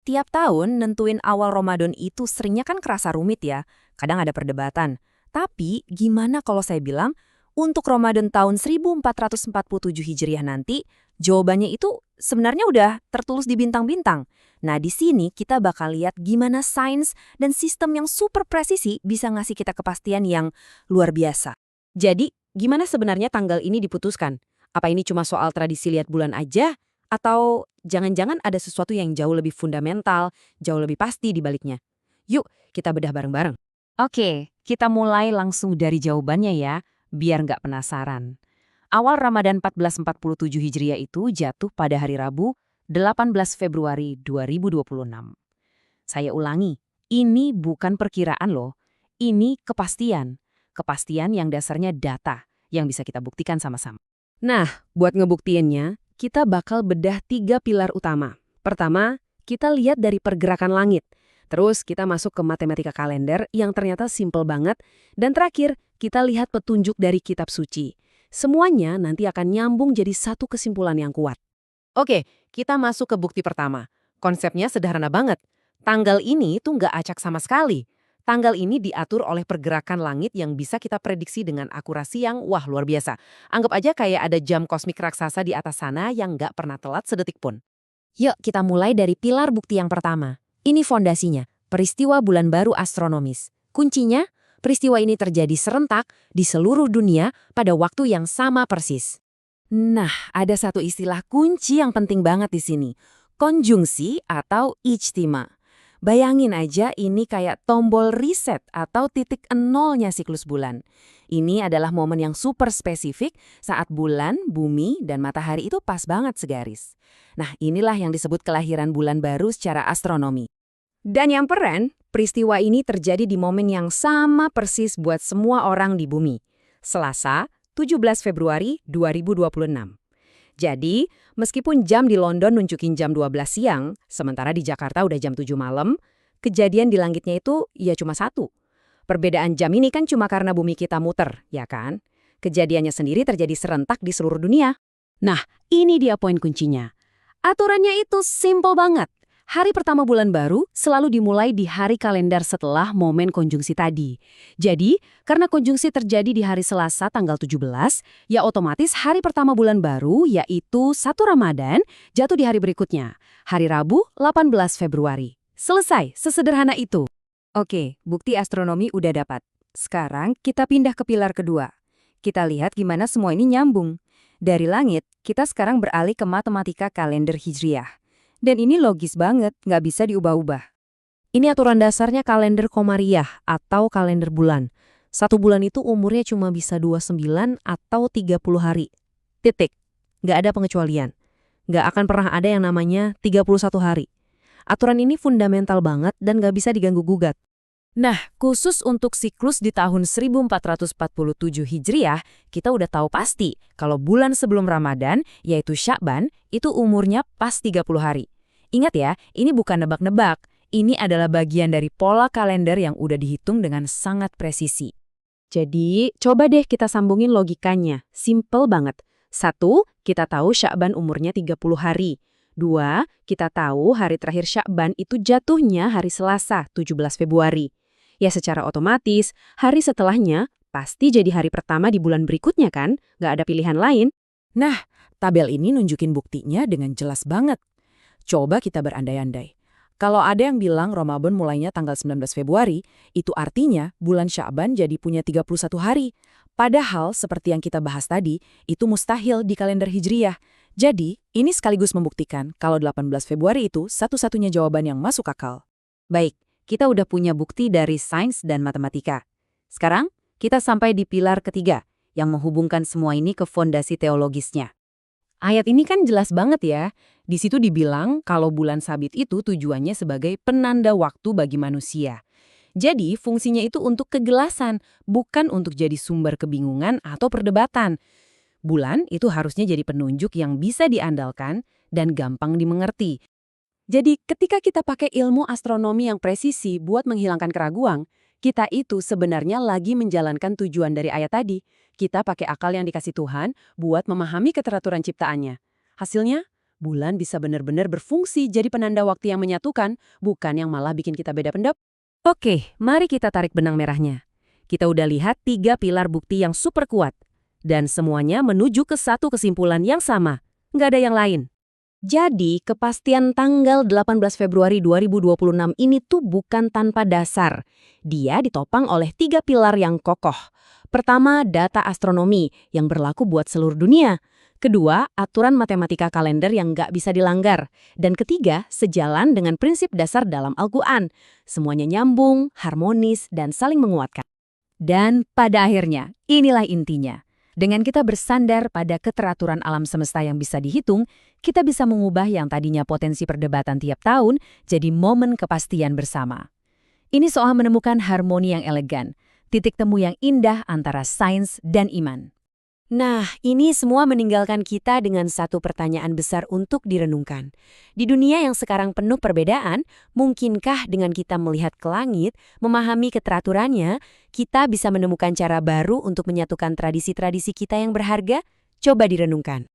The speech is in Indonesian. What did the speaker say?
Tiap tahun nentuin awal Ramadan itu seringnya kan kerasa rumit ya, kadang ada perdebatan. Tapi gimana kalau saya bilang, untuk Ramadan tahun 1447 Hijriah nanti, jawabannya itu sebenarnya udah tertulis di bintang-bintang. Nah di sini kita bakal lihat gimana sains dan sistem yang super presisi bisa ngasih kita kepastian yang luar biasa. Jadi, gimana sebenarnya tanggal ini diputuskan? Apa ini cuma soal tradisi lihat bulan aja? Atau jangan-jangan ada sesuatu yang jauh lebih fundamental, jauh lebih pasti di baliknya? Yuk, kita bedah bareng-bareng. Oke, kita mulai langsung dari jawabannya ya, biar nggak penasaran. Awal Ramadan 1447 Hijriah itu jatuh pada hari Rabu, 18 Februari 2026. Saya ulangi, ini bukan perkiraan loh, ini kepastian. Kepastian yang dasarnya data, yang bisa kita buktikan sama-sama. Nah, buat ngebuktiinnya, kita bakal bedah 3 pilar utama. Pertama, kita lihat dari pergerakan langit. Terus kita masuk ke matematika kalender yang ternyata simple banget. Dan terakhir, kita lihat petunjuk dari kitab suci. Semuanya nanti akan nyambung jadi satu kesimpulan yang kuat. Oke, kita masuk ke bukti pertama. Konsepnya sederhana banget. Tanggal ini tuh nggak acak sama sekali. Tanggal ini diatur oleh pergerakan langit yang bisa kita prediksi dengan akurasi yang wah luar biasa. Anggap aja kayak ada jam kosmik raksasa di atas sana yang nggak pernah telat sedetik pun. Yuk kita mulai dari pilar bukti yang pertama. Ini fondasinya, peristiwa bulan baru astronomis. Kuncinya, peristiwa ini terjadi serentak di seluruh dunia pada waktu yang sama persis. Nah, ada satu istilah kunci yang penting banget di sini. Konjungsi atau ijtima. Bayangin aja ini kayak tombol reset atau titik nolnya siklus bulan. Ini adalah momen yang super spesifik saat bulan, bumi, dan matahari itu pas banget segaris. Nah, inilah yang disebut kelahiran bulan baru secara astronomi. Dan yang keren, peristiwa ini terjadi di momen yang sama persis buat semua orang di bumi. Selasa, 17 Februari 2026. Jadi, meskipun jam di London nunjukin jam 12 siang, sementara di Jakarta udah jam 7 malam, kejadian di langitnya itu ya cuma satu. Perbedaan jam ini kan cuma karena bumi kita muter, ya kan? Kejadiannya sendiri terjadi serentak di seluruh dunia. Nah, ini dia poin kuncinya. Aturannya itu simple banget. Hari pertama bulan baru selalu dimulai di hari kalender setelah momen konjungsi tadi. Jadi, karena konjungsi terjadi di hari Selasa tanggal 17, ya otomatis hari pertama bulan baru yaitu 1 Ramadan jatuh di hari berikutnya, hari Rabu 18 Februari. Selesai, sesederhana itu. Oke, bukti astronomi udah dapat. Sekarang kita pindah ke pilar kedua. Kita lihat gimana semua ini nyambung. Dari langit, kita sekarang beralih ke matematika kalender Hijriah. Dan ini logis banget, nggak bisa diubah-ubah. Ini aturan dasarnya kalender Komariah atau kalender bulan. Satu bulan itu umurnya cuma bisa 29 atau 30 hari. Titik. Nggak ada pengecualian. Nggak akan pernah ada yang namanya 31 hari. Aturan ini fundamental banget dan nggak bisa diganggu-gugat. Nah, khusus untuk siklus di tahun 1447 Hijriah, kita udah tahu pasti kalau bulan sebelum Ramadan, yaitu Sya'ban, itu umurnya pas 30 hari. Ingat ya, ini bukan nebak-nebak. Ini adalah bagian dari pola kalender yang udah dihitung dengan sangat presisi. Jadi, coba deh kita sambungin logikanya. Simple banget. 1, kita tahu Sya'ban umurnya 30 hari. 2, kita tahu hari terakhir Sya'ban itu jatuhnya hari Selasa, 17 Februari. Ya secara otomatis, hari setelahnya pasti jadi hari pertama di bulan berikutnya kan? Nggak ada pilihan lain. Nah, tabel ini nunjukin buktinya dengan jelas banget. Coba kita berandai-andai. Kalau ada yang bilang Ramadan mulainya tanggal 19 Februari, itu artinya bulan Sya'ban jadi punya 31 hari. Padahal, seperti yang kita bahas tadi, itu mustahil di kalender Hijriyah. Jadi, ini sekaligus membuktikan kalau 18 Februari itu satu-satunya jawaban yang masuk akal. Baik, kita udah punya bukti dari sains dan matematika. Sekarang, kita sampai di pilar ketiga, yang menghubungkan semua ini ke fondasi teologisnya. Ayat ini kan jelas banget ya. Di situ dibilang kalau bulan sabit itu tujuannya sebagai penanda waktu bagi manusia. Jadi, fungsinya itu untuk kegelasan, bukan untuk jadi sumber kebingungan atau perdebatan. Bulan itu harusnya jadi penunjuk yang bisa diandalkan dan gampang dimengerti. Jadi, ketika kita pakai ilmu astronomi yang presisi buat menghilangkan keraguan, kita itu sebenarnya lagi menjalankan tujuan dari ayat tadi. Kita pakai akal yang dikasih Tuhan buat memahami keteraturan ciptaannya. Hasilnya, Bulan bisa benar-benar berfungsi jadi penanda waktu yang menyatukan, bukan yang malah bikin kita beda pendapat. Oke, mari kita tarik benang merahnya. Kita udah lihat 3 pilar bukti yang super kuat. Dan semuanya menuju ke satu kesimpulan yang sama. Nggak ada yang lain. Jadi, kepastian tanggal 18 Februari 2026 ini tuh bukan tanpa dasar. Dia ditopang oleh 3 pilar yang kokoh. Pertama, data astronomi yang berlaku buat seluruh dunia. Kedua, aturan matematika kalender yang nggak bisa dilanggar. Dan ketiga, sejalan dengan prinsip dasar dalam Al-Quran. Semuanya nyambung, harmonis, dan saling menguatkan. Dan pada akhirnya, inilah intinya. Dengan kita bersandar pada keteraturan alam semesta yang bisa dihitung, kita bisa mengubah yang tadinya potensi perdebatan tiap tahun jadi momen kepastian bersama. Ini soal menemukan harmoni yang elegan, titik temu yang indah antara sains dan iman. Nah, ini semua meninggalkan kita dengan satu pertanyaan besar untuk direnungkan. Di dunia yang sekarang penuh perbedaan, mungkinkah dengan kita melihat ke langit, memahami keteraturannya, kita bisa menemukan cara baru untuk menyatukan tradisi-tradisi kita yang berharga? Coba direnungkan.